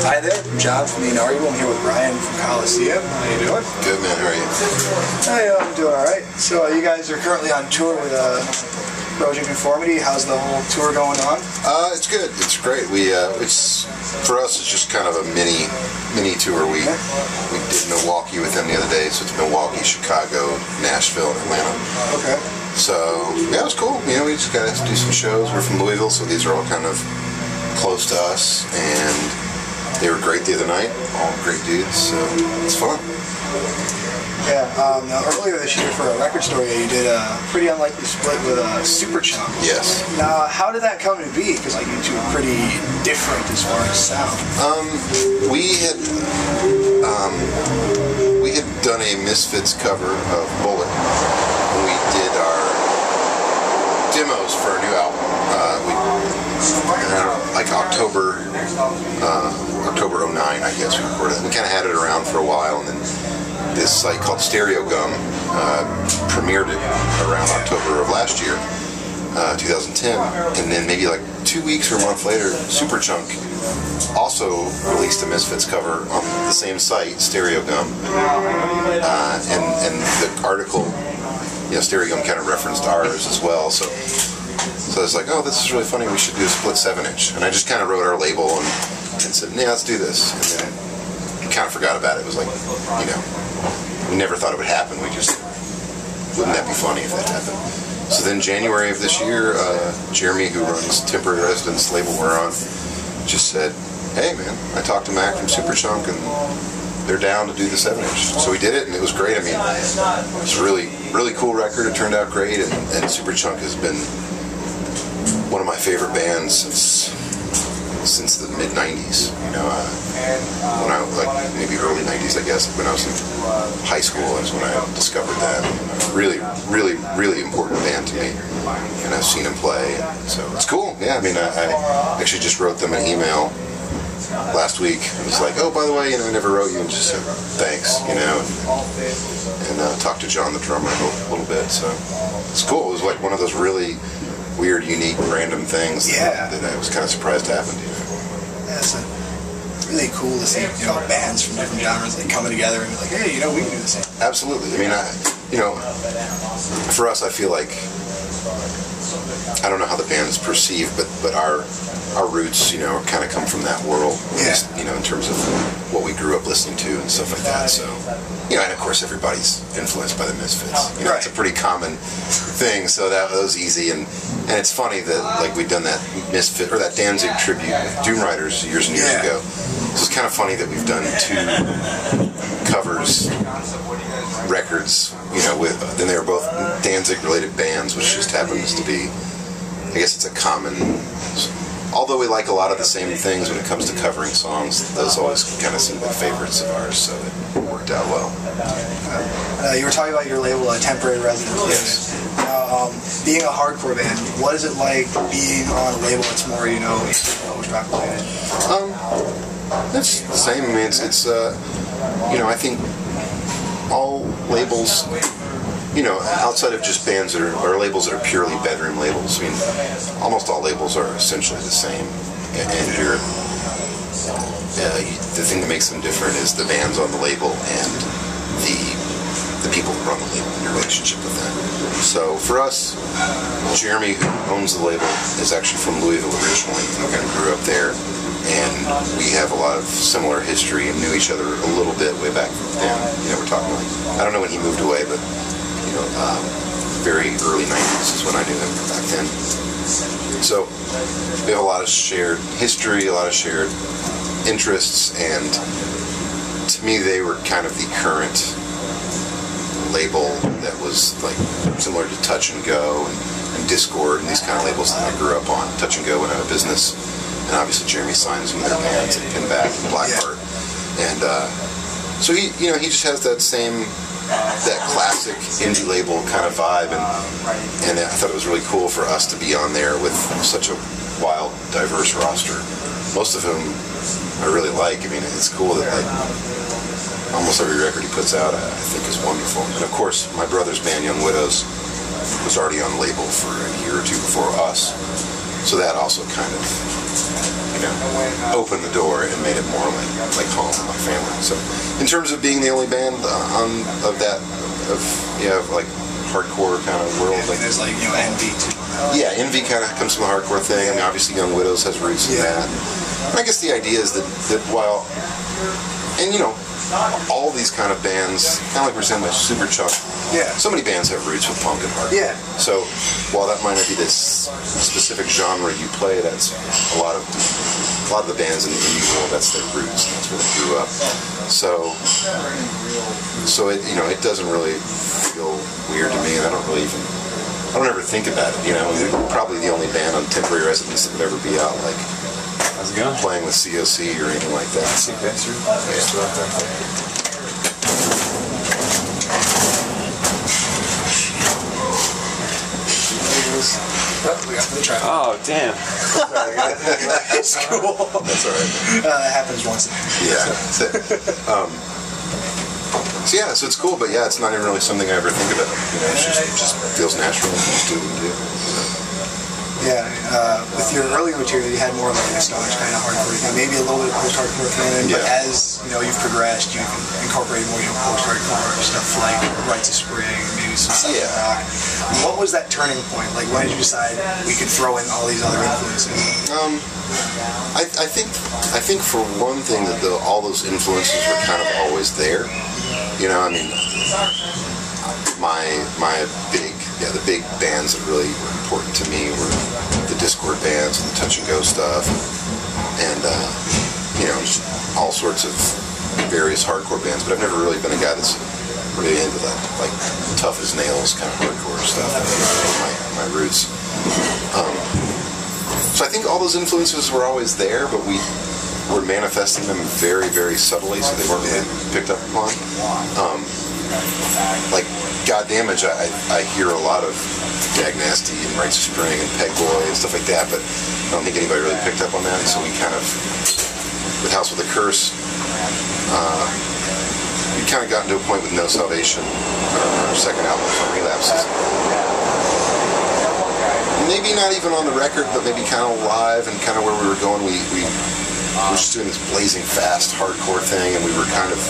Hi there, I'm Jon from the Inarguable. I'm here with Ryan from Coliseum. How you doing? Good, man. How are you? Hi, I'm doing alright. So you guys are currently on tour with Corrosion of Conformity. How's the whole tour going on? It's good. It's great. It's for us. It's just kind of a mini tour. We did Milwaukee with them the other day, so it's Milwaukee, Chicago, Nashville, and Atlanta. Okay. So yeah, it was cool. You know, we just got to do some shows. We're from Louisville, so these are all kind of close to us, and they were great the other night. All great dudes, so it's fun. Yeah, now earlier this year for a record store, you did a pretty unlikely split with Super Chunk. Yes. Now, how did that come to be? Because like you two are pretty different as far as sound. We had done a Misfits cover of Bullet when we did our demos for our new album. Like October 09, I guess we recorded it. We kind of had it around for a while, and then this site called Stereo Gum premiered it around October of last year, 2010, and then maybe like 2 weeks or a month later, Super Chunk also released a Misfits cover on the same site, Stereo Gum, and the article, you know, Stereo Gum kind of referenced ours as well, so I was like, oh, this is really funny, we should do a split 7-inch, and I just kind of wrote our label and said, yeah, let's do this, and then kind of forgot about it. It was like, you know, we never thought it would happen. We just, wouldn't that be funny if that happened? So then January of this year, Jeremy, who runs Temporary Residence label we're on, just said, hey man, I talked to Mac from Super Chunk and they're down to do the 7-inch. So we did it and it was great. I mean, it was a really cool record. It turned out great, and Super Chunk has been one of my favorite bands since the mid-90s, you know, when I, like, maybe early 90s, I guess, when I was in high school is when I discovered that. Really important band to me, and I've seen them play, so it's cool. Yeah, I mean, I actually just wrote them an email last week. It was like, oh, by the way, you know, I never wrote you, and just said thanks, you know, and talked to John, the drummer, a little bit, so it's cool. It was like one of those really weird, unique, random things that I was kind of surprised happened. You know? Yeah, it's really cool to see, you know, bands from different genres like coming together and be like, hey, you know, we can do the same. Absolutely. I mean, you know, for us, I feel like I don't know how the band is perceived, but our roots, you know, kind of come from that world. Yeah. You know, in terms of what we grew up listening to and stuff like that. So, you know, and of course everybody's influenced by the Misfits. You know, It's a pretty common thing. So that was easy, and it's funny that like we'd done that Misfit or that Danzig tribute with Doom Riders years and years ago. So it's kind of funny that we've done 2 covers records. You know, then they were both Danzig-related bands, which just happens to be, I guess it's a common. Although we like a lot of the same things when it comes to covering songs, those always kind of seem like favorites of ours, so it worked out well. You were talking about your label, Temporary Residence. Yes. Being a hardcore band, what is it like being on a label that's more, you know, rock related? It's the same. I mean, it's you know, I think all labels, you know, outside of just bands that are labels that are purely bedroom labels, I mean, almost all labels are essentially the same. And the thing that makes them different is the bands on the label and the people who run the label and your relationship with them. So for us, Jeremy, who owns the label, is actually from Louisville originally. We kind of grew up there, and we have a lot of similar history and knew each other a little bit way back then. You know, we're talking like, I don't know when he moved away, but you know, very early 90s is when I knew him back then. So we have a lot of shared history, a lot of shared interests, and to me they were kind of the current label that was like similar to Touch and Go and Discord and these kind of labels that I grew up on. Touch and Go went out of business, and obviously Jeremy signed some of their bands at Pinback and Blackheart, and so he, you know, he just has that same, that classic indie label kind of vibe, and I thought it was really cool for us to be on there with such a wild, diverse roster, most of whom I really like. I mean, it's cool that like almost every record he puts out I think is wonderful. And of course, my brother's band, Young Widows, was already on the label for a year or two before us, so that also kind of you know, opened the door and made it more like home, like family. So, in terms of being the only band like hardcore kind of world, like there's like Envy too. Yeah, Envy kind of comes from the hardcore thing. I mean, obviously, Young Widows has roots in that. And I guess the idea is that while, and all these kind of bands, kind of like we're saying about Superchunk, so many bands have roots with punk and hardcore. Yeah. So while that might not be this specific genre you play, that's a lot of the bands in the indie world. That's their roots. That's where they grew up. So it it doesn't really feel weird to me, and I don't ever think about it. We're probably the only band on temporary residence that would ever be out like how's it going? Playing with COC or anything like that. See pictures. We got the track. Oh, damn. It's cool. That's all right. That happens once. Yeah. So it's cool, but it's not even really something I ever think about. It just feels natural and just do what we do. Yeah, with your earlier material, you had more of like a nostalgic kind of hardcore thing, maybe a little bit of post-hardcore thing, but as you've progressed, you've incorporated more post-hardcore stuff like Rites of Spring, maybe some stuff like rock. What was that turning point? Like, when did you decide we could throw in all these other influences? I think for one thing that all those influences were kind of always there. The big bands that really were important to me were the Discord bands and the Touch and Go stuff, and just all sorts of various hardcore bands. But I've never really been a guy that's really into that, like tough as nails kind of hardcore stuff. My roots. So I think all those influences were always there, but we were manifesting them very, very subtly, so they weren't really picked up upon. Like God Damage, I hear a lot of Dag Nasty and Rites of Spring and Peg Boy and stuff like that, but I don't think anybody really picked up on that. So we kind of, with House with a Curse, we kind of got into a point with No Salvation, our second album was on Relapses. Maybe not even on the record, but maybe kind of live and kind of where we were going. We were just doing this blazing fast hardcore thing, and we were kind of,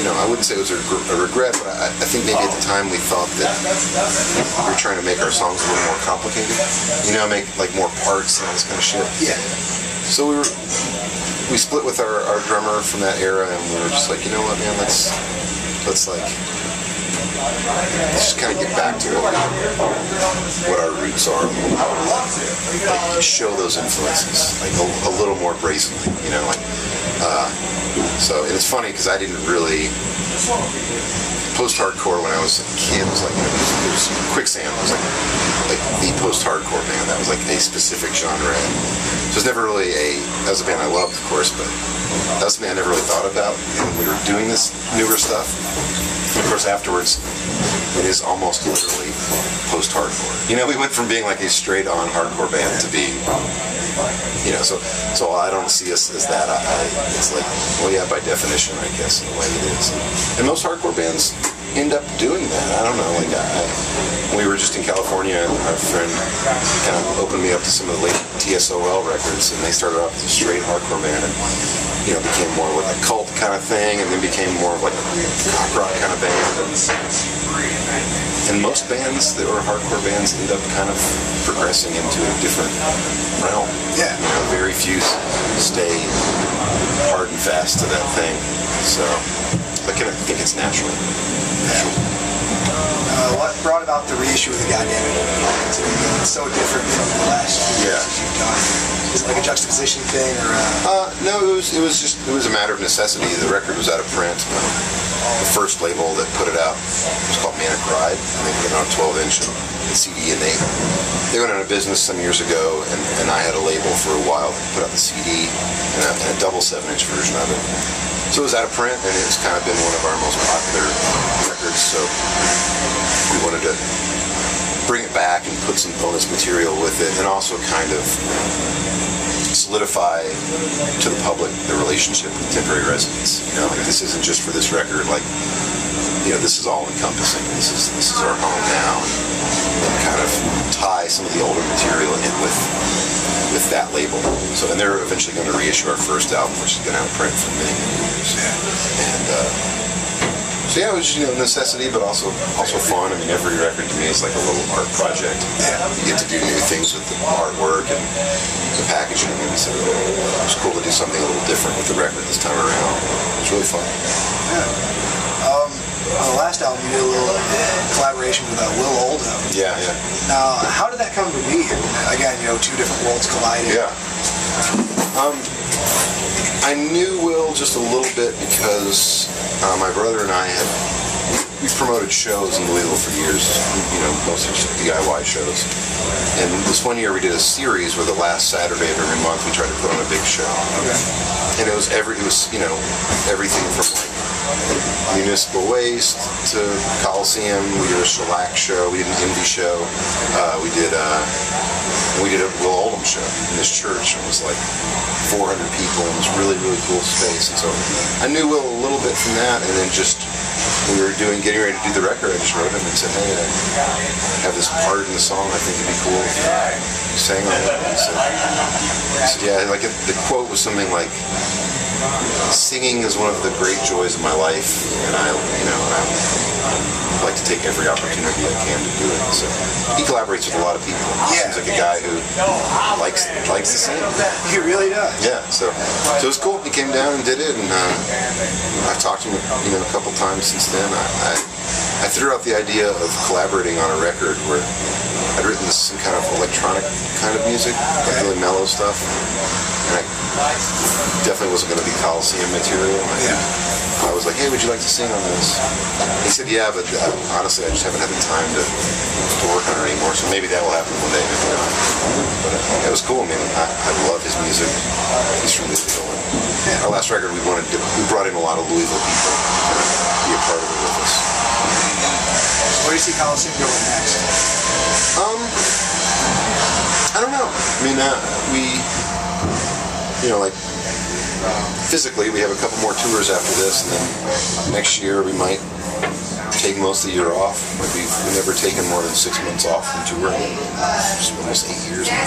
I wouldn't say it was a regret, but I think maybe at the time we thought that we were trying to make our songs a little more complicated. Make like more parts and all this kind of shit. Yeah. So we split with our drummer from that era, and we were just like, you know what, man, let's just kind of get back to what our roots are. Like show those influences like a little more brazenly, So and it's funny because I didn't really post-hardcore when I was a kid. It was like it was Quicksand was like the post-hardcore band. That was like a specific genre. So it's never really that was a band I loved, of course, but that was something I never really thought about. And we were doing this newer stuff. Of course, afterwards, it is almost literally post-hardcore. We went from being like a straight-on hardcore band to being, so I don't see us as that. It's like, well, yeah, by definition, I guess, in a way it is. And most hardcore bands end up doing that. I don't know. Like, we were just in California, and our friend kind of opened me up to some of the late TSOL records, and they started off as a straight hardcore band, and became more like a cult kind of thing, and then became more of like a pop rock kind of band. And most bands that were hardcore bands end up kind of progressing into a different realm. Yeah. Very few stay hard and fast to that thing. So I kind of think it's natural. What brought about the reissue of the God Damn It? It's so different from the last few years you've done. Is it like a juxtaposition thing, or? No, it was a matter of necessity. The record was out of print. The first label that put it out was called Manic Ride. They put it on a 12-inch and CD, and they went out of business some years ago. And I had a label for a while that put out the CD and a double 7-inch version of it. So it was out of print, and it's kind of been one of our most popular records. So we wanted to bring it back and put some bonus material with it, and also kind of solidify to the public the relationship with temporary residence. Like this isn't just for this record. Like, this is all encompassing. This is our home now, and kind of tie some of the older material in with label. So, and they're eventually going to reissue our first album, which has been out of print for many, many years. And so yeah, it was, you know, necessity, but also fun. I mean, every record to me is like a little art project. You get to do new things with the artwork and the packaging, and so it was cool to do something a little different with the record this time around. It was really fun. On the last album, you did a little collaboration with Will Oldham. Yeah. Now, how did that come to be? Again, you know, two different worlds colliding. Yeah. I knew Will just a little bit because my brother and I we promoted shows in Louisville for years, you know, mostly just DIY shows. And this one year we did a series where the last Saturday of every month we tried to put on a big show. Okay. And it was you know, everything from like municipal waste to Coliseum. We did a shellac show. We did an indie show. We did a Will Oldham show in this church. It was like 400 people, and it was really, really cool space. And so I knew Will a little bit from that, and then just we were getting ready to do the record. I just wrote him and said, "Hey, I have this part in the song. I think it'd be cool if you sang on it." And he said, "Yeah." Like the quote was something like, "Singing is one of the great joys of my life, and I like to take every opportunity I can to do it." So he collaborates with a lot of people. He seems like a guy who likes to sing. He really does. Yeah. So it was cool. He came down and did it, and I've talked to him, you know, a couple times since then. I threw out the idea of collaborating on a record where I'd written some kind of electronic kind of music, like really mellow stuff, and I definitely wasn't going to be Coliseum material. I was like, "Hey, would you like to sing on this?" He said, "Yeah, but honestly, I just haven't had the time to work on it anymore, so maybe that will happen one day, maybe not." But it was cool. I mean, I love his music. He's from Louisville. And our last record, we brought in a lot of Louisville people to be a part of it with us. Where do you see Coliseum going next? I don't know. I mean, you know, like, physically, we have a couple more tours after this, and then next year we might take most of the year off. Like we've never taken more than 6 months off from touring. It's almost 8 years now.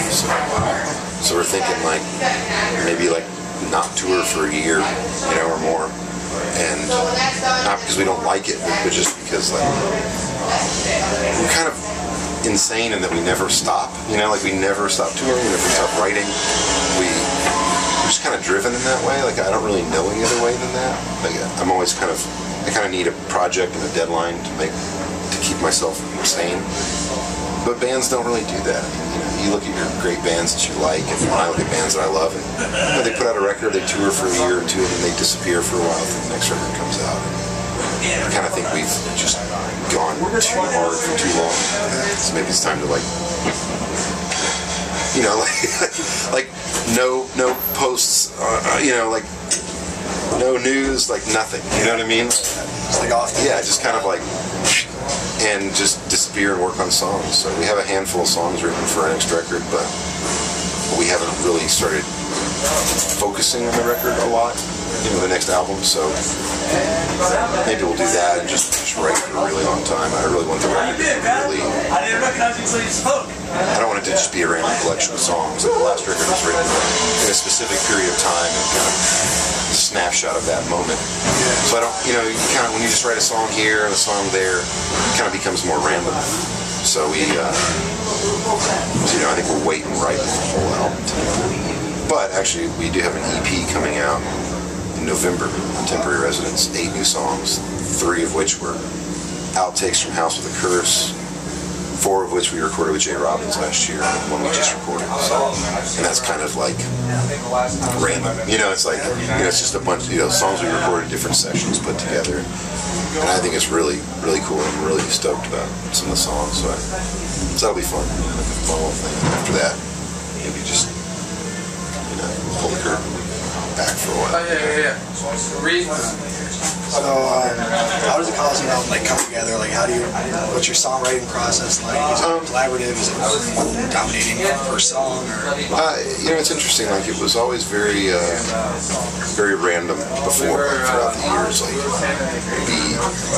So we're thinking like maybe like not tour for a year, you know, or more. And not because we don't like it, but just because like we're kind of insane in that we never stop. You know, like we never stop touring, we never stop writing. We're just kind of driven in that way. Like I don't really know any other way than that. Like I'm always I kind of need a project and a deadline to keep myself sane. But bands don't really do that. You know, you look at your great bands that you like, and I look at bands that I love, and you know, they put out a record, they tour for a year or two, and then they disappear for a while until the next record comes out. And I kind of think we've just gone too hard for too long. So maybe it's time to you know, like no posts, you know, like no news, like nothing. You know what I mean? Just like off. Yeah, just kind of like. And just disappear and work on songs. So we have a handful of songs written for our next record, but we haven't really started focusing on the record a lot, you know, the next album. So maybe we'll do that and just write for a really long time. I really want the record to be really... I don't want it to just be a random collection of songs. Like the last record was written in a specific period of time and kind of a snapshot of that moment. So I don't, you know, when you just write a song here and a song there, it kind of becomes more random. So we, you know, I think we'll wait and write the whole album together. But actually, we do have an EP coming out in November on Temporary Residence. 8 new songs, 3 of which were outtakes from House with a Curse, 4 of which we recorded with Jay Robbins last year, and 1 we just recorded. So, and that's kind of like random. You know, it's like, you know, it's just a bunch of, you know, songs we recorded, different sessions put together. And I think it's really, really cool. I'm really stoked about some of the songs. So that'll be fun. You know, like a fun little thing. And after that, maybe just, you know, pull the curtain back for a while. Oh, yeah. So, how does the Coliseum album come together? Like, what's your songwriting process like? Is it collaborative? Is it dominating per song? Or? You know, it's interesting. Like, it was always very, very random before, throughout the years. Like,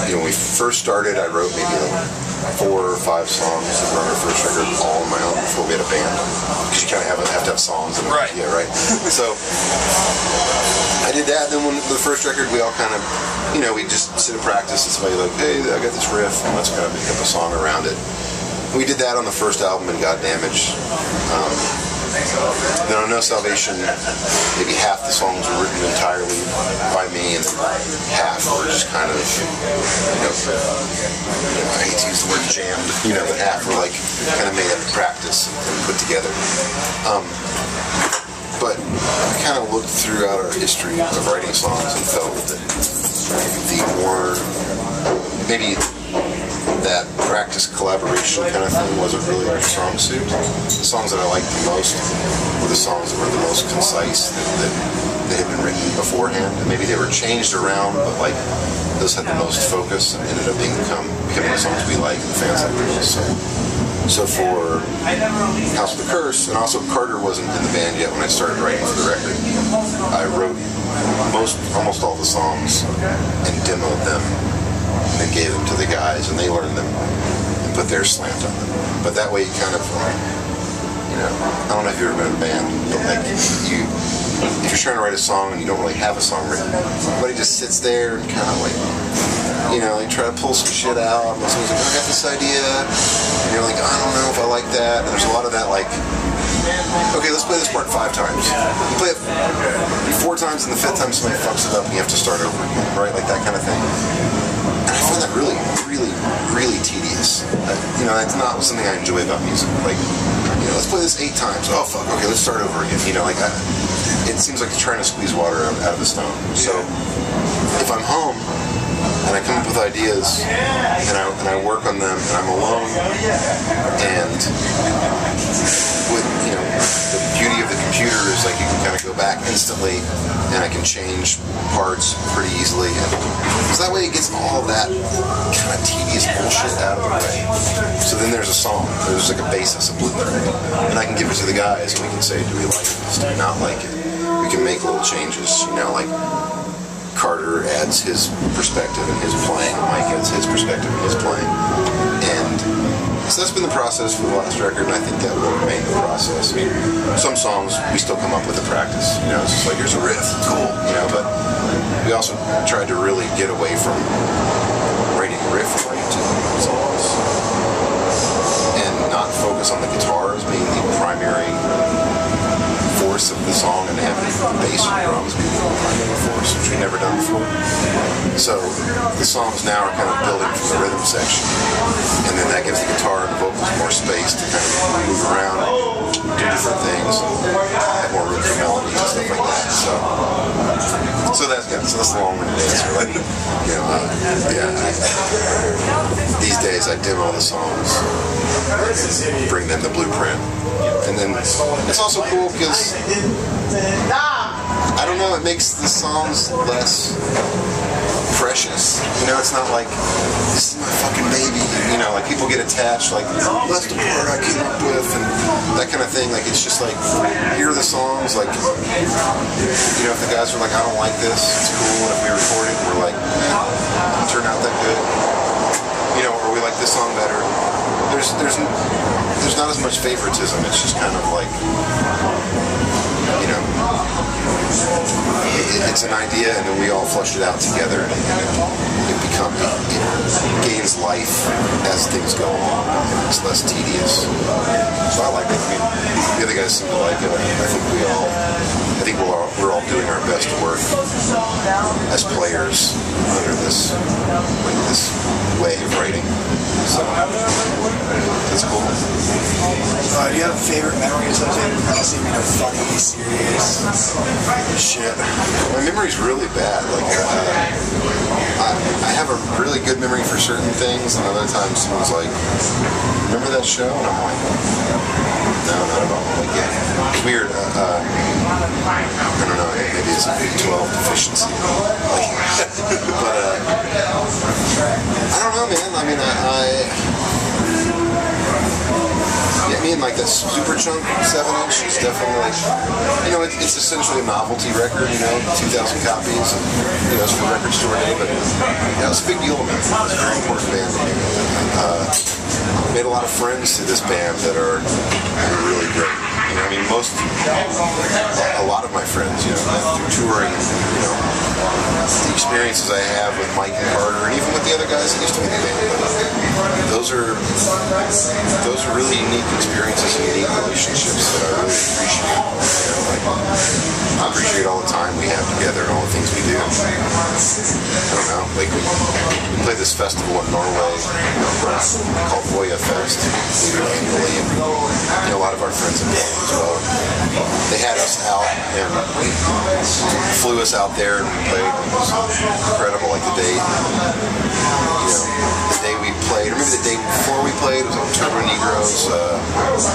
you know, when we first started, I wrote maybe like 4 or 5 songs that were on our first record all on my own before before we had a band, because you kind of have to have songs. And right. Yeah, right. So I did that. Then when the first record, we all kind of, we just sit and practice. And somebody like, hey, I got this riff, and let's kind of make up a song around it. We did that on the first album, in God Damage. Then on No Salvation, maybe half the songs were written entirely by me, and half were just kind of, I hate to use the word jammed, but half were like kind of made up in practice and put together. But I kind of looked throughout our history of writing songs and felt that the more, maybe that practice collaboration kind of thing wasn't really our strong suit. The songs that I liked the most were the songs that were the most concise, that had been written beforehand. And maybe they were changed around, but like those had the most focus and ended up becoming the songs we like and the fans like those. So for House of the Curse, and also Carter wasn't in the band yet when I started writing for the record, I wrote almost all the songs and demoed them, and then gave them to the guys, and they learned them and put their slant on them. But that way you kind of, I don't know if you've ever been in a band, but like if you're trying to write a song and you don't really have a song written, everybody just sits there and kind of like, try to pull some shit out, and someone's like, I got this idea, and you're like, I don't know if I like that, and there's a lot of that like, okay, let's play this part 5 times. You play it 4 times, and the 5th time somebody fucks it up and you have to start over again, right? Like that kind of thing. And I find that really, really, really tedious. That's not something I enjoy about music. Like, let's play this 8 times. Oh, fuck, okay, let's start over again. It seems like you're trying to squeeze water out of the stone. So, if I'm home, and I come up with ideas, and I work on them, and I'm alone, and with, the beauty of the computer is like you can kind of go back instantly, and I can change parts pretty easily, and because that way it gets all that kind of tedious bullshit out of the way. So then there's a song, there's like a basis, a blueprint, and I can give it to the guys, and we can say, do we like this, do we not like it? We can make little changes, like Carter adds his perspective in his playing, Mike adds his perspective in his playing, and so that's been the process for the last record, and I think that will remain the process. I mean, some songs we still come up with in practice, it's just like, here's a riff, cool, but we also tried to really get away from writing riff to songs and not focus on the guitar as being the primary force of the song, and having the bass and drums being the primary force, which we've never done before. So the songs now are kind of building from the rhythm section, and then that gives the guitar and the vocals more space to kind of move around, do different things, have more room for melodies and stuff like that. So that's the long-winded answer. Like, these days I demo the songs, bring them the blueprint, and then it's also cool because I don't know, it makes the songs less precious. It's not like, this is my fucking baby. Like people get attached, like, that's the part I came up with, and that kind of thing. Like, it's just like, here are the songs, like, if the guys are like, I don't like this, it's cool, and if we record it, we're like, it turned out that good. Or we like this song better. There's not as much favoritism. It's just kind of like, it's an idea, and then we all flushed it out together, and it gains life as things go on, and it's less tedious. So I like it. I mean, the other guys seem to like it. I think we're all doing our best work as players under this way of writing. So that's cool. Do you have favorite memories of it? Fucking serious shit. My memory's really bad. Like, I have a really good memory for certain things, and other times someone's like, remember that show? And I'm like, no, not at all. Like, it's weird. I don't know, maybe it's a B12 deficiency. But, I don't know, man. I mean, like that Super Chunk 7-inch is definitely like, it's essentially a novelty record, 2,000 copies, and, it's for record store day, but, it's a big deal to me. It's a very important band to me. Made a lot of friends to this band that are a lot of my friends, you know, through touring, you know, the experiences I have with Mike and Carter, and even with the other guys that used to be in the band. Those are really unique experiences and unique relationships that I really appreciate. You know, like, I appreciate all the time we have together and all the things we do. I don't know, like we play this festival in Norway called Voya Fest annually, and you know, a lot of our friends have gone as well. They had us out and flew us out there and we played. It was incredible, like the day, you know, the day we played, or maybe the day before we played, it was like Turbo Negro's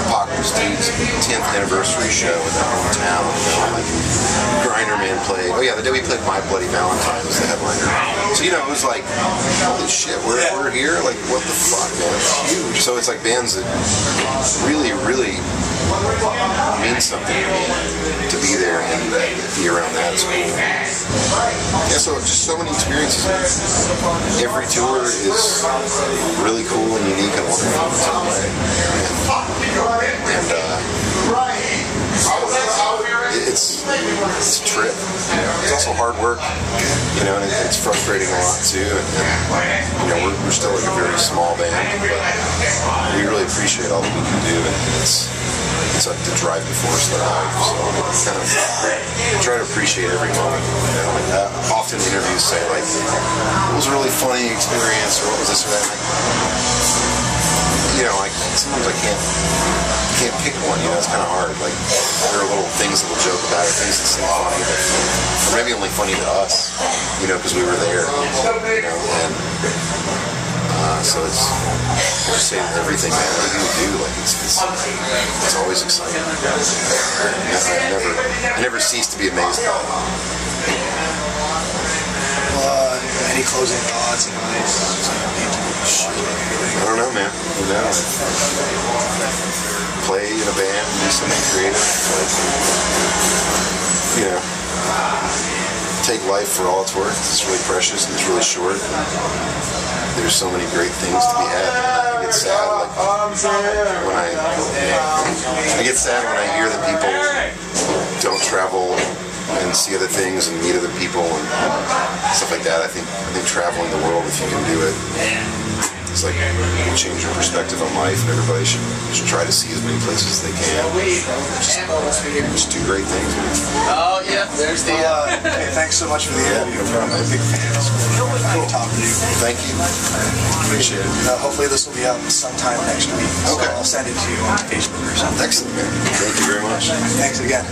Apocalypse Dude's 10th anniversary show in their hometown. You know, like Grinder Man played. Oh yeah, the day we played My Bloody Valentine was the headliner. So you know, it was like, holy shit, we're here. Like, what the fuck, man? It's huge. So it's like bands that really, really mean something to me to be there and be around that. It's cool. Yeah, so just so many experiences. Every tour is really cool and unique and wonderful in its own way. It's a trip. It's also hard work, you know, and it's frustrating a lot too. And you know, we're still like a very small band, but we really appreciate all that we can do, and it's like the driving force that I have. So kind of try to appreciate every moment. You know, and often interviews say like, "It was a really funny experience," or "What was this or that?" You know, like sometimes I can't pick one. You know, it's kind of hard. Like there are little things that we'll joke about, or things that seem funny, or maybe only funny to us. You know, because we were there. You know, and so it's just saying everything, man. Everything we do, like it's always exciting. I never cease to be amazed by it. Any closing thoughts? I don't know, man. You know, play in a band, do something creative. Like, you know, take life for all it's worth. It's really precious and it's really short. There's so many great things to be had. I get sad when I get sad when I hear that people don't travel and see other things and meet other people and stuff like that. I think traveling the world, if you can do it, it's like you change your perspective on life, and everybody should try to see as many places as they can. Just do great things. Oh yeah, there's the. Hey, thanks so much for the interview. I'm a big fan. It's cool talking to you. Thank you. Appreciate it. Hopefully this will be out sometime next week. So okay. I'll send it to you on Facebook or something. Excellent, man. Thank you very much. Thanks again.